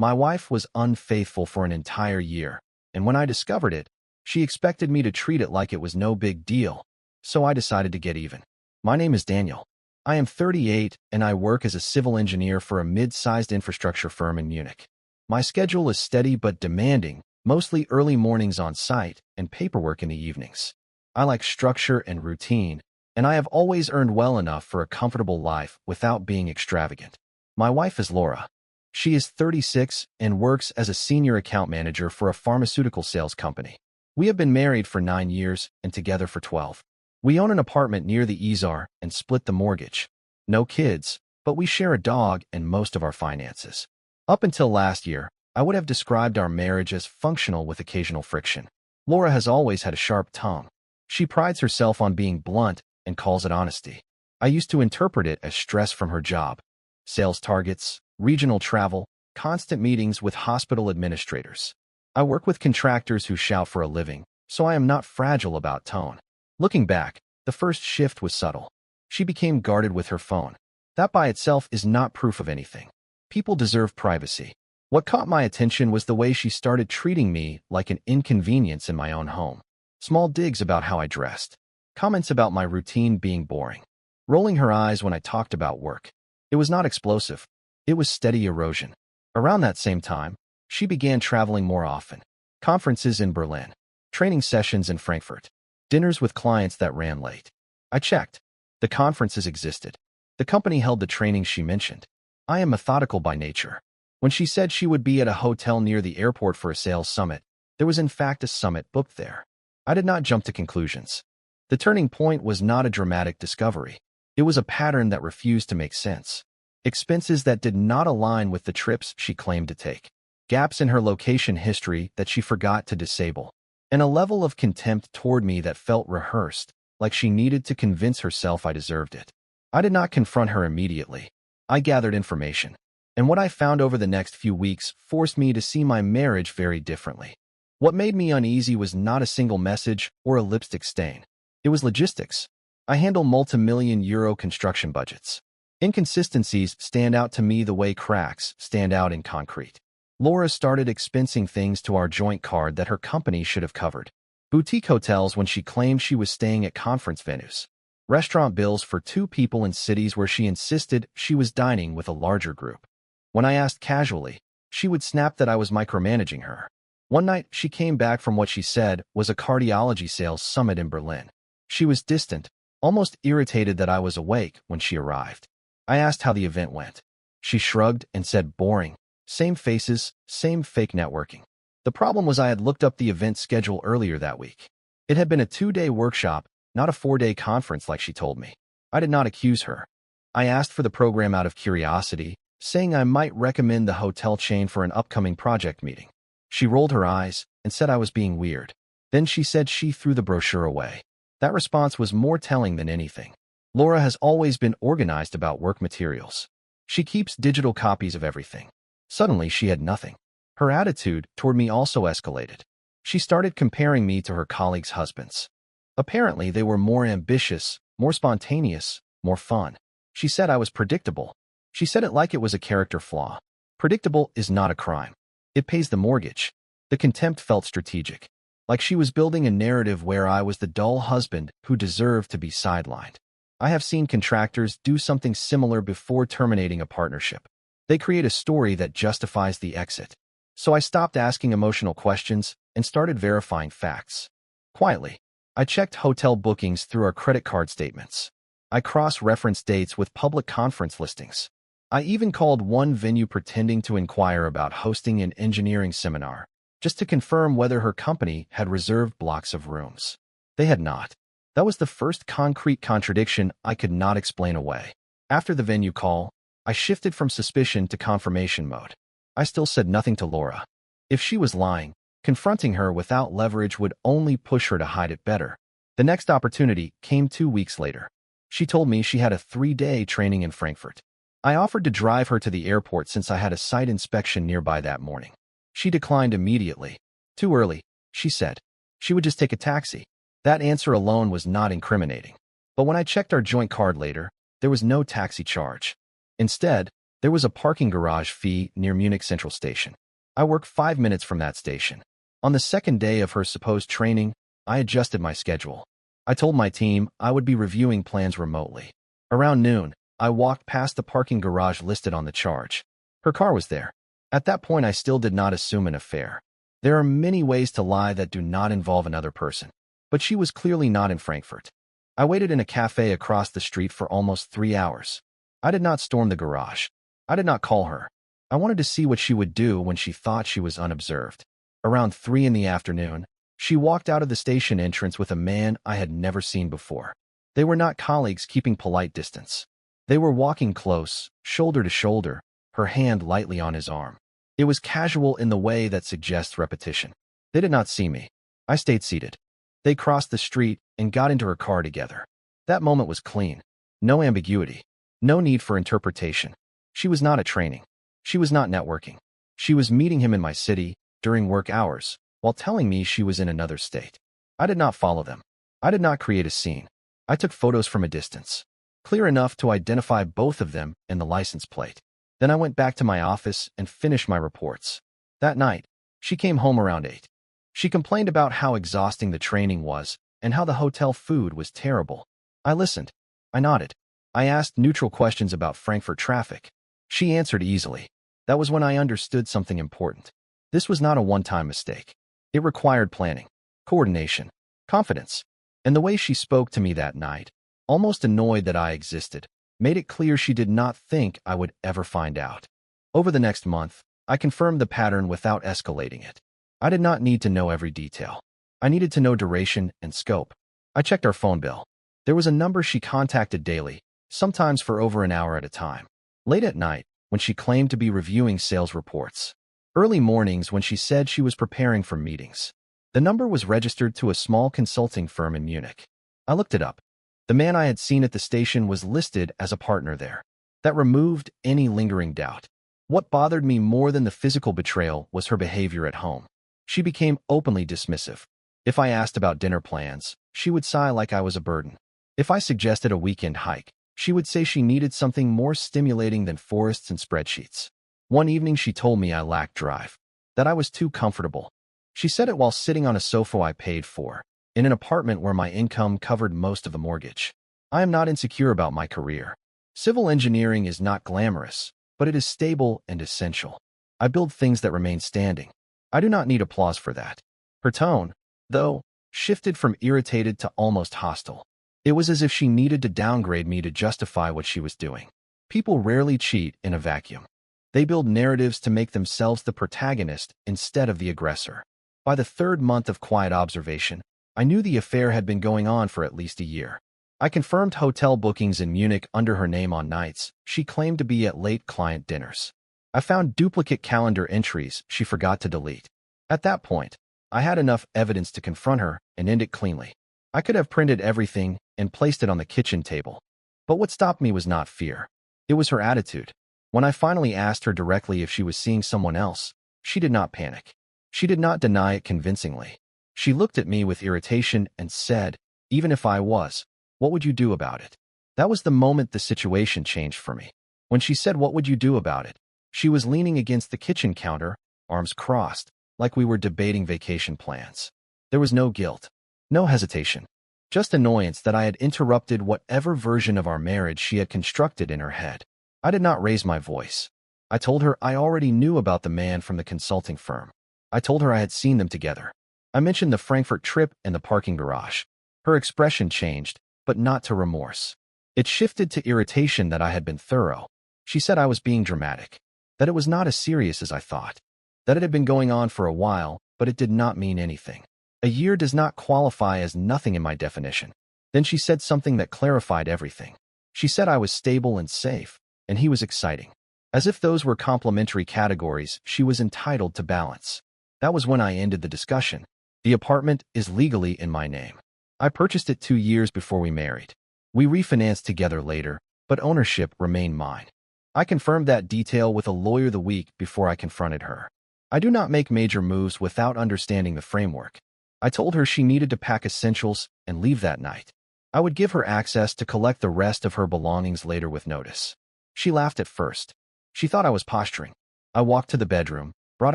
My wife was unfaithful for an entire year, and when I discovered it, she expected me to treat it like it was no big deal, so I decided to get even. My name is Daniel. I am 38, and I work as a civil engineer for a mid-sized infrastructure firm in Munich. My schedule is steady but demanding, mostly early mornings on site and paperwork in the evenings. I like structure and routine, and I have always earned well enough for a comfortable life without being extravagant. My wife is Laura. She is 36 and works as a senior account manager for a pharmaceutical sales company. We have been married for 9 years and together for 12. We own an apartment near the Isar and split the mortgage. No kids, but we share a dog and most of our finances. Up until last year, I would have described our marriage as functional with occasional friction. Laura has always had a sharp tongue. She prides herself on being blunt and calls it honesty. I used to interpret it as stress from her job. Sales targets, regional travel, constant meetings with hospital administrators. I work with contractors who shout for a living, so I am not fragile about tone. Looking back, the first shift was subtle. She became guarded with her phone. That by itself is not proof of anything. People deserve privacy. What caught my attention was the way she started treating me like an inconvenience in my own home. Small digs about how I dressed. Comments about my routine being boring. Rolling her eyes when I talked about work. It was not explosive. It was steady erosion. Around that same time, she began traveling more often. Conferences in Berlin. Training sessions in Frankfurt. Dinners with clients that ran late. I checked. The conferences existed. The company held the training she mentioned. I am methodical by nature. When she said she would be at a hotel near the airport for a sales summit, there was in fact a summit booked there. I did not jump to conclusions. The turning point was not a dramatic discovery. It was a pattern that refused to make sense. Expenses that did not align with the trips she claimed to take. Gaps in her location history that she forgot to disable. And a level of contempt toward me that felt rehearsed, like she needed to convince herself I deserved it. I did not confront her immediately. I gathered information. And what I found over the next few weeks forced me to see my marriage very differently. What made me uneasy was not a single message or a lipstick stain. It was logistics. I handle multi-million-euro construction budgets. Inconsistencies stand out to me the way cracks stand out in concrete. Laura started expensing things to our joint card that her company should have covered. Boutique hotels when she claimed she was staying at conference venues. Restaurant bills for 2 people in cities where she insisted she was dining with a larger group. When I asked casually, she would snap that I was micromanaging her. One night, she came back from what she said was a cardiology sales summit in Berlin. She was distant, almost irritated that I was awake when she arrived. I asked how the event went. She shrugged and said boring. Same faces, same fake networking. The problem was I had looked up the event schedule earlier that week. It had been a 2-day workshop, not a 4-day conference like she told me. I did not accuse her. I asked for the program out of curiosity, saying I might recommend the hotel chain for an upcoming project meeting. She rolled her eyes and said I was being weird. Then she said she threw the brochure away. That response was more telling than anything. Laura has always been organized about work materials. She keeps digital copies of everything. Suddenly, she had nothing. Her attitude toward me also escalated. She started comparing me to her colleagues' husbands. Apparently, they were more ambitious, more spontaneous, more fun. She said I was predictable. She said it like it was a character flaw. Predictable is not a crime. It pays the mortgage. The contempt felt strategic. Like she was building a narrative where I was the dull husband who deserved to be sidelined. I have seen contractors do something similar before terminating a partnership. They create a story that justifies the exit. So I stopped asking emotional questions and started verifying facts. Quietly, I checked hotel bookings through our credit card statements. I cross-referenced dates with public conference listings. I even called one venue pretending to inquire about hosting an engineering seminar, just to confirm whether her company had reserved blocks of rooms. They had not. That was the first concrete contradiction I could not explain away. After the venue call, I shifted from suspicion to confirmation mode. I still said nothing to Laura. If she was lying, confronting her without leverage would only push her to hide it better. The next opportunity came 2 weeks later. She told me she had a 3-day training in Frankfurt. I offered to drive her to the airport since I had a site inspection nearby that morning. She declined immediately. Too early, she said. She would just take a taxi. That answer alone was not incriminating. But when I checked our joint card later, there was no taxi charge. Instead, There was a parking garage fee near Munich Central Station. I work 5 minutes from that station. On the second day of her supposed training, I adjusted my schedule. I told my team I would be reviewing plans remotely. Around noon, I walked past the parking garage listed on the charge. Her car was there. At that point, I still did not assume an affair. There are many ways to lie that do not involve another person. But she was clearly not in Frankfurt. I waited in a cafe across the street for almost 3 hours. I did not storm the garage. I did not call her. I wanted to see what she would do when she thought she was unobserved. Around 3 in the afternoon, she walked out of the station entrance with a man I had never seen before. They were not colleagues keeping polite distance. They were walking close, shoulder to shoulder, her hand lightly on his arm. It was casual in the way that suggests repetition. They did not see me. I stayed seated. They crossed the street and got into her car together. That moment was clean. No ambiguity. No need for interpretation. She was not at training. She was not networking. She was meeting him in my city during work hours while telling me she was in another state. I did not follow them. I did not create a scene. I took photos from a distance, clear enough to identify both of them and the license plate. Then I went back to my office and finished my reports. That night, she came home around 8. She complained about how exhausting the training was and how the hotel food was terrible. I listened. I nodded. I asked neutral questions about Frankfurt traffic. She answered easily. That was when I understood something important. This was not a one-time mistake. It required planning, coordination, confidence. And the way she spoke to me that night, almost annoyed that I existed, made it clear she did not think I would ever find out. Over the next month, I confirmed the pattern without escalating it. I did not need to know every detail. I needed to know duration and scope. I checked our phone bill. There was a number she contacted daily, sometimes for over an hour at a time. Late at night, when she claimed to be reviewing sales reports. Early mornings when she said she was preparing for meetings. The number was registered to a small consulting firm in Munich. I looked it up. The man I had seen at the station was listed as a partner there. That removed any lingering doubt. What bothered me more than the physical betrayal was her behavior at home. She became openly dismissive. If I asked about dinner plans, she would sigh like I was a burden. If I suggested a weekend hike, she would say she needed something more stimulating than forests and spreadsheets. One evening she told me I lacked drive, that I was too comfortable. She said it while sitting on a sofa I paid for, in an apartment where my income covered most of the mortgage. I am not insecure about my career. Civil engineering is not glamorous, but it is stable and essential. I build things that remain standing. I do not need applause for that. Her tone, though, shifted from irritated to almost hostile. It was as if she needed to downgrade me to justify what she was doing. People rarely cheat in a vacuum. They build narratives to make themselves the protagonist instead of the aggressor. By the 3rd month of quiet observation, I knew the affair had been going on for at least a year. I confirmed hotel bookings in Munich under her name on nights she claimed to be at late client dinners. I found duplicate calendar entries she forgot to delete. At that point, I had enough evidence to confront her and end it cleanly. I could have printed everything and placed it on the kitchen table. But what stopped me was not fear. It was her attitude. When I finally asked her directly if she was seeing someone else, she did not panic. She did not deny it convincingly. She looked at me with irritation and said, "Even if I was, what would you do about it?" That was the moment the situation changed for me. When she said, "What would you do about it?" she was leaning against the kitchen counter, arms crossed, like we were debating vacation plans. There was no guilt, no hesitation, just annoyance that I had interrupted whatever version of our marriage she had constructed in her head. I did not raise my voice. I told her I already knew about the man from the consulting firm. I told her I had seen them together. I mentioned the Frankfurt trip and the parking garage. Her expression changed, but not to remorse. It shifted to irritation that I had been thorough. She said I was being dramatic, that it was not as serious as I thought, that it had been going on for a while, but it did not mean anything. A year does not qualify as nothing in my definition. Then she said something that clarified everything. She said I was stable and safe, and he was exciting. As if those were complementary categories she was entitled to balance. That was when I ended the discussion. The apartment is legally in my name. I purchased it 2 years before we married. We refinanced together later, but ownership remained mine. I confirmed that detail with a lawyer the week before I confronted her. I do not make major moves without understanding the framework. I told her she needed to pack essentials and leave that night. I would give her access to collect the rest of her belongings later with notice. She laughed at first. She thought I was posturing. I walked to the bedroom, brought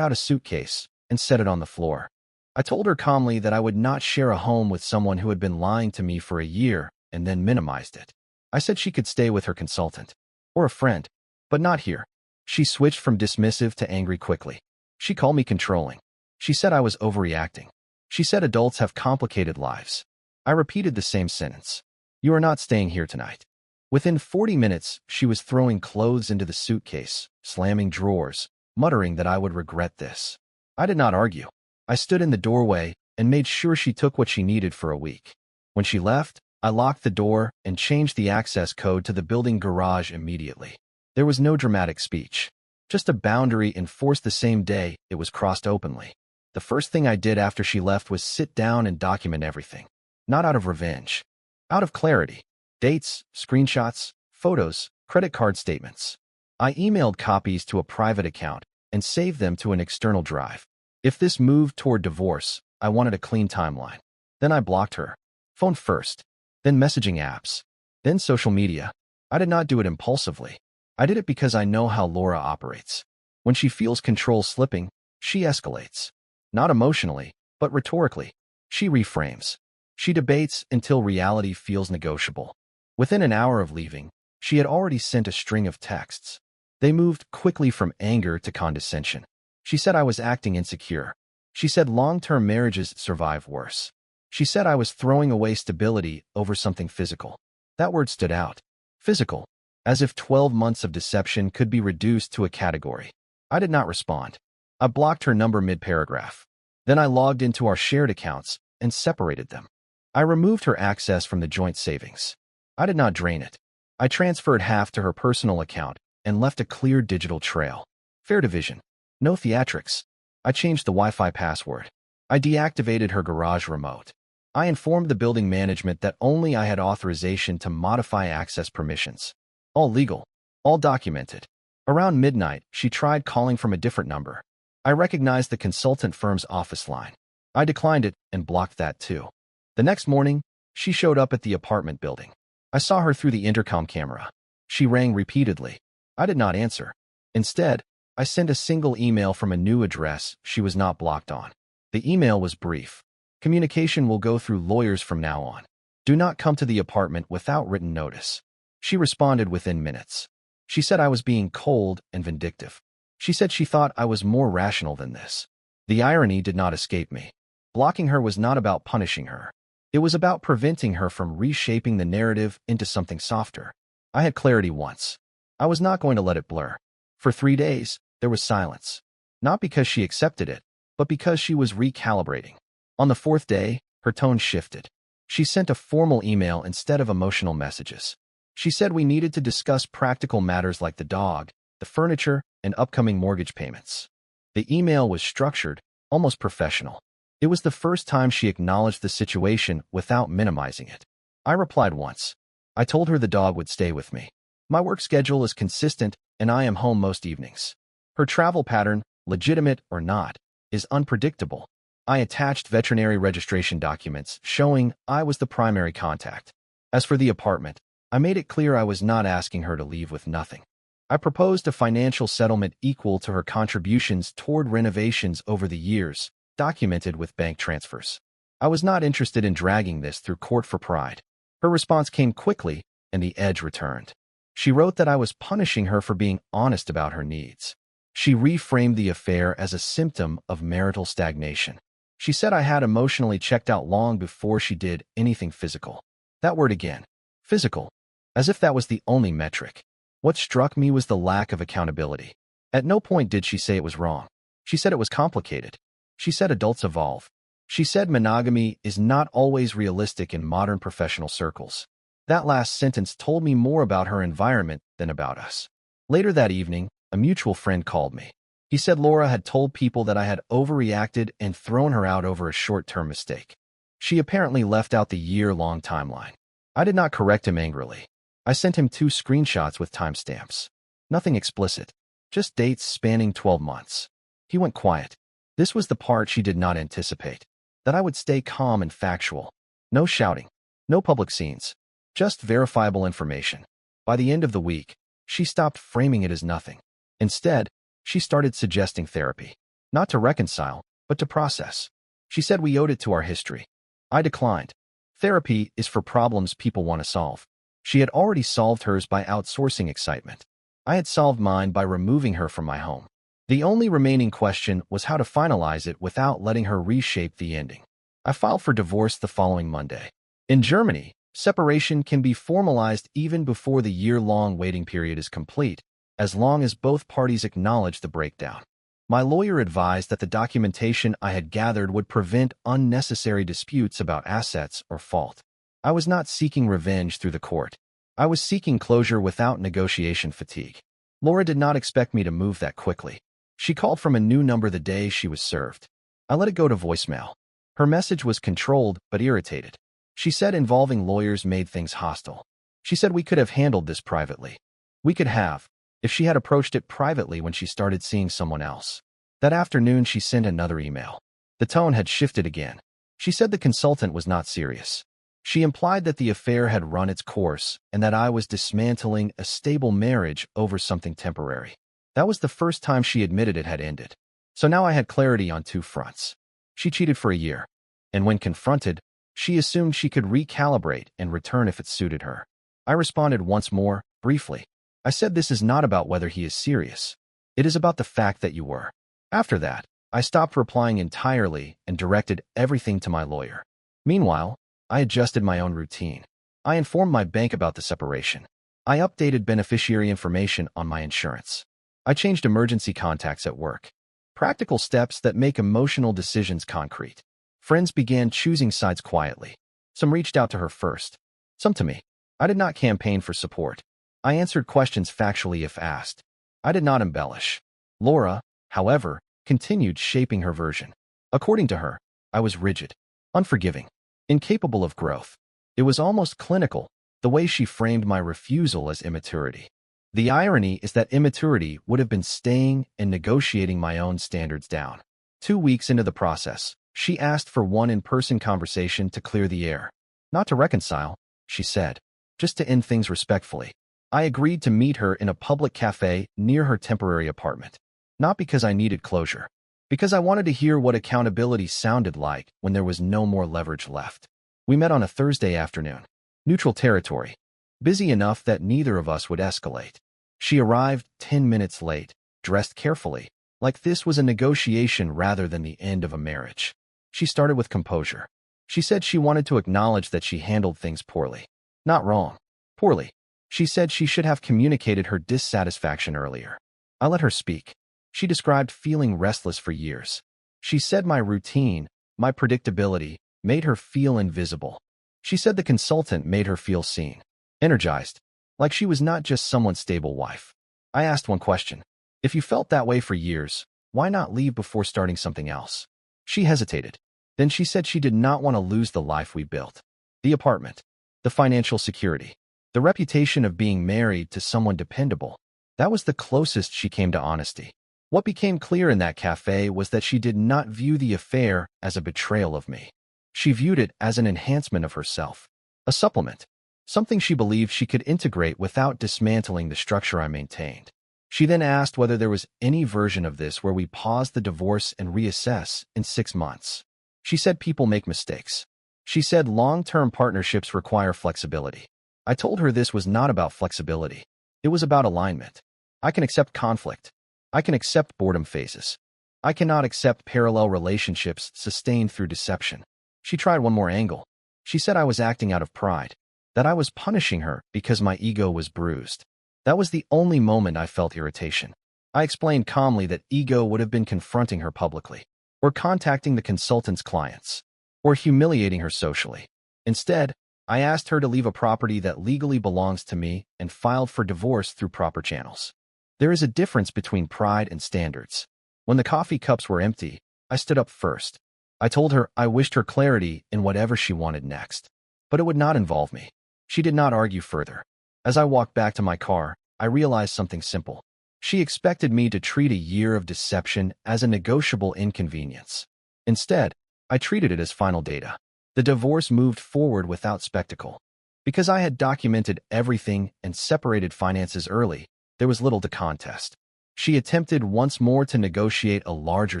out a suitcase, and set it on the floor. I told her calmly that I would not share a home with someone who had been lying to me for a year and then minimized it. I said she could stay with her consultant or a friend, but not here. She switched from dismissive to angry quickly. She called me controlling. She said I was overreacting. She said adults have complicated lives. I repeated the same sentence. You are not staying here tonight. Within 40 minutes, she was throwing clothes into the suitcase, slamming drawers, muttering that I would regret this. I did not argue. I stood in the doorway and made sure she took what she needed for a week. When she left, I locked the door and changed the access code to the building garage immediately. There was no dramatic speech. Just a boundary enforced the same day it was crossed openly. The first thing I did after she left was sit down and document everything. Not out of revenge. Out of clarity. Dates, screenshots, photos, credit card statements. I emailed copies to a private account and saved them to an external drive. If this moved toward divorce, I wanted a clean timeline. Then I blocked her. Phone first, then messaging apps, then social media. I did not do it impulsively. I did it because I know how Laura operates. When she feels control slipping, she escalates. Not emotionally, but rhetorically. She reframes. She debates until reality feels negotiable. Within an hour of leaving, she had already sent a string of texts. They moved quickly from anger to condescension. She said I was acting insecure. She said long-term marriages survive worse. She said I was throwing away stability over something physical. That word stood out. Physical. As if 12 months of deception could be reduced to a category. I did not respond. I blocked her number mid-paragraph. Then I logged into our shared accounts and separated them. I removed her access from the joint savings. I did not drain it. I transferred half to her personal account and left a clear digital trail. Fair division. No theatrics. I changed the Wi-Fi password. I deactivated her garage remote. I informed the building management that only I had authorization to modify access permissions. All legal. All documented. Around midnight, she tried calling from a different number. I recognized the consultant firm's office line. I declined it and blocked that too. The next morning, she showed up at the apartment building. I saw her through the intercom camera. She rang repeatedly. I did not answer. Instead, I sent a single email from a new address she was not blocked on. The email was brief. Communication will go through lawyers from now on. Do not come to the apartment without written notice. She responded within minutes. She said I was being cold and vindictive. She said she thought I was more rational than this. The irony did not escape me. Blocking her was not about punishing her. It was about preventing her from reshaping the narrative into something softer. I had clarity once. I was not going to let it blur. For 3 days, there was silence. Not because she accepted it, but because she was recalibrating. On the 4th day, her tone shifted. She sent a formal email instead of emotional messages. She said we needed to discuss practical matters like the dog, the furniture, and upcoming mortgage payments. The email was structured, almost professional. It was the first time she acknowledged the situation without minimizing it. I replied once. I told her the dog would stay with me. My work schedule is consistent and I am home most evenings. Her travel pattern, legitimate or not, is unpredictable. I attached veterinary registration documents showing I was the primary contact. As for the apartment, I made it clear I was not asking her to leave with nothing. I proposed a financial settlement equal to her contributions toward renovations over the years, documented with bank transfers. I was not interested in dragging this through court for pride. Her response came quickly, and the edge returned. She wrote that I was punishing her for being honest about her needs. She reframed the affair as a symptom of marital stagnation. She said I had emotionally checked out long before she did anything physical. That word again. Physical. As if that was the only metric. What struck me was the lack of accountability. At no point did she say it was wrong. She said it was complicated. She said adults evolve. She said monogamy is not always realistic in modern professional circles. That last sentence told me more about her environment than about us. Later that evening, a mutual friend called me. He said Laura had told people that I had overreacted and thrown her out over a short-term mistake. She apparently left out the year-long timeline. I did not correct him angrily. I sent him 2 screenshots with timestamps. Nothing explicit, just dates spanning 12 months. He went quiet. This was the part she did not anticipate. That I would stay calm and factual. No shouting. No public scenes. Just verifiable information. By the end of the week, she stopped framing it as nothing. Instead, she started suggesting therapy. Not to reconcile, but to process. She said we owed it to our history. I declined. Therapy is for problems people want to solve. She had already solved hers by outsourcing excitement. I had solved mine by removing her from my home. The only remaining question was how to finalize it without letting her reshape the ending. I filed for divorce the following Monday. In Germany, separation can be formalized even before the year-long waiting period is complete, as long as both parties acknowledge the breakdown. My lawyer advised that the documentation I had gathered would prevent unnecessary disputes about assets or fault. I was not seeking revenge through the court. I was seeking closure without negotiation fatigue. Laura did not expect me to move that quickly. She called from a new number the day she was served. I let it go to voicemail. Her message was controlled but irritated. She said involving lawyers made things hostile. She said we could have handled this privately. We could have, if she had approached it privately when she started seeing someone else. That afternoon, she sent another email. The tone had shifted again. She said the consultant was not serious. She implied that the affair had run its course and that I was dismantling a stable marriage over something temporary. That was the first time she admitted it had ended. So now I had clarity on two fronts. She cheated for a year, and when confronted, she assumed she could recalibrate and return if it suited her. I responded once more, briefly. I said this is not about whether he is serious. It is about the fact that you were. After that, I stopped replying entirely and directed everything to my lawyer. Meanwhile, I adjusted my own routine. I informed my bank about the separation. I updated beneficiary information on my insurance. I changed emergency contacts at work. Practical steps that make emotional decisions concrete. Friends began choosing sides quietly. Some reached out to her first. Some to me. I did not campaign for support. I answered questions factually if asked. I did not embellish. Laura, however, continued shaping her version. According to her, I was rigid, unforgiving, incapable of growth. It was almost clinical, the way she framed my refusal as immaturity. The irony is that immaturity would have been staying and negotiating my own standards down. 2 weeks into the process, she asked for one in-person conversation to clear the air. Not to reconcile, she said, just to end things respectfully. I agreed to meet her in a public cafe near her temporary apartment. Not because I needed closure, because I wanted to hear what accountability sounded like when there was no more leverage left. We met on a Thursday afternoon. Neutral territory. Busy enough that neither of us would escalate. She arrived 10 minutes late, dressed carefully, like this was a negotiation rather than the end of a marriage. She started with composure. She said she wanted to acknowledge that she handled things poorly. Not wrong. Poorly. She said she should have communicated her dissatisfaction earlier. I let her speak. She described feeling restless for years. She said my routine, my predictability, made her feel invisible. She said the consultant made her feel seen, energized, like she was not just someone's stable wife. I asked one question. If you felt that way for years, why not leave before starting something else? She hesitated. Then she said she did not want to lose the life we built. The apartment, the financial security, the reputation of being married to someone dependable. That was the closest she came to honesty. What became clear in that cafe was that she did not view the affair as a betrayal of me. She viewed it as an enhancement of herself, a supplement, something she believed she could integrate without dismantling the structure I maintained. She then asked whether there was any version of this where we paused the divorce and reassess in 6 months. She said people make mistakes. She said long-term partnerships require flexibility. I told her this was not about flexibility. It was about alignment. I can accept conflict. I can accept boredom phases. I cannot accept parallel relationships sustained through deception. She tried one more angle. She said I was acting out of pride, that I was punishing her because my ego was bruised. That was the only moment I felt irritation. I explained calmly that ego would have been confronting her publicly, or contacting the consultant's clients, or humiliating her socially. Instead, I asked her to leave a property that legally belongs to me and filed for divorce through proper channels. There is a difference between pride and standards. When the coffee cups were empty, I stood up first. I told her I wished her clarity in whatever she wanted next, but it would not involve me. She did not argue further. As I walked back to my car, I realized something simple. She expected me to treat a year of deception as a negotiable inconvenience. Instead, I treated it as final data. The divorce moved forward without spectacle. Because I had documented everything and separated finances early, there was little to contest. She attempted once more to negotiate a larger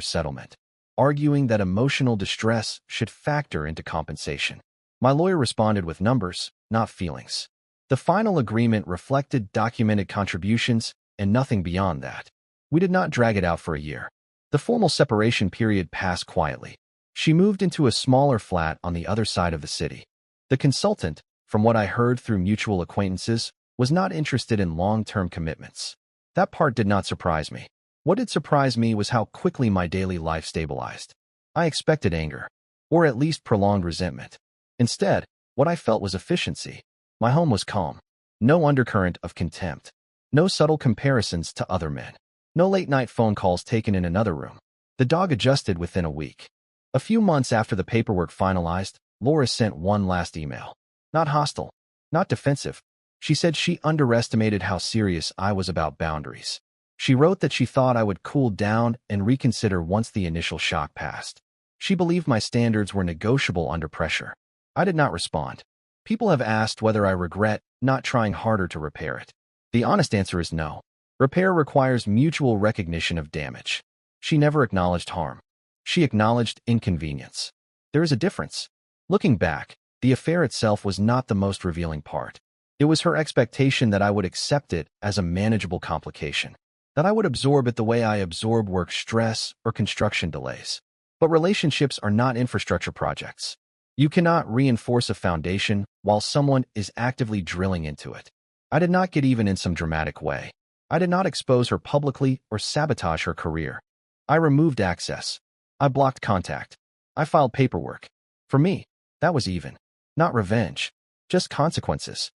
settlement, arguing that emotional distress should factor into compensation. My lawyer responded with numbers, not feelings. The final agreement reflected documented contributions and nothing beyond that. We did not drag it out for a year. The formal separation period passed quietly. She moved into a smaller flat on the other side of the city. The consultant, from what I heard through mutual acquaintances, was not interested in long-term commitments. That part did not surprise me. What did surprise me was how quickly my daily life stabilized. I expected anger, or at least prolonged resentment. Instead, what I felt was efficiency. My home was calm. No undercurrent of contempt. No subtle comparisons to other men. No late-night phone calls taken in another room. The dog adjusted within a week. A few months after the paperwork finalized, Laura sent one last email. Not hostile. Not defensive. She said she underestimated how serious I was about boundaries. She wrote that she thought I would cool down and reconsider once the initial shock passed. She believed my standards were negotiable under pressure. I did not respond. People have asked whether I regret not trying harder to repair it. The honest answer is no. Repair requires mutual recognition of damage. She never acknowledged harm. She acknowledged inconvenience. There is a difference. Looking back, the affair itself was not the most revealing part. It was her expectation that I would accept it as a manageable complication, that I would absorb it the way I absorb work stress or construction delays. But relationships are not infrastructure projects. You cannot reinforce a foundation while someone is actively drilling into it. I did not get even in some dramatic way. I did not expose her publicly or sabotage her career. I removed access. I blocked contact. I filed paperwork. For me, that was even. Not revenge. Just consequences.